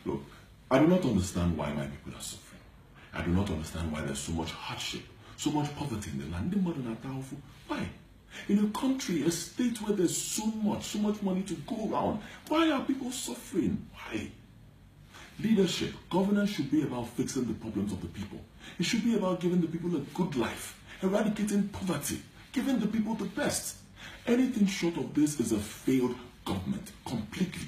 Look, I do not understand why my people are suffering. I do not understand why there's so much hardship, so much poverty in the land. Why? In a country, a state where there's so much money to go around, why are people suffering? Why? Leadership, governance should be about fixing the problems of the people. It should be about giving the people a good life, eradicating poverty, giving the people the best. Anything short of this is a failed government, completely.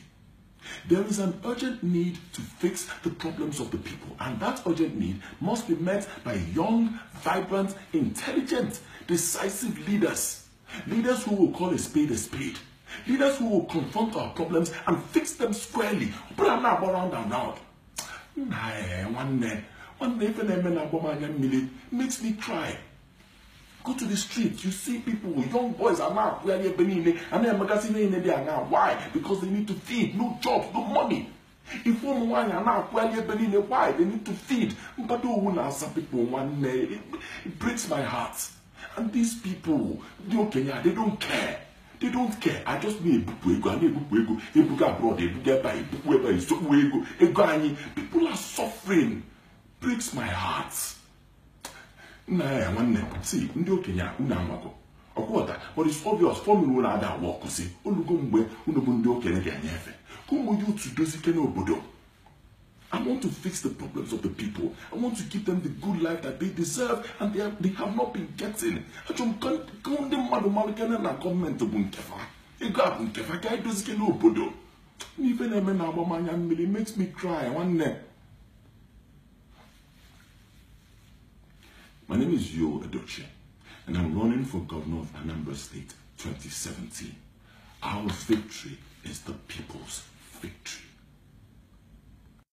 There is an urgent need to fix the problems of the people, and that urgent need must be met by young, vibrant, intelligent, decisive leaders. Leaders who will call a spade a spade. Leaders who will confront our problems and fix them squarely. But I'm not around and round. One day, even makes me cry. Go to the streets, you see people, young boys are now where why? Because they need to feed, no jobs, no money. If why? They need to feed. But some people it breaks my heart. And these people, they don't care. They don't care. I just need people are suffering. Breaks my heart. See, but it's obvious for me when I walk. See, I want to fix the problems of the people. I want to give them the good life that they deserve and they have not been getting. It makes me cry. My name is Edochie, and I'm running for governor of Anambra State 2017. Our victory is the people's victory.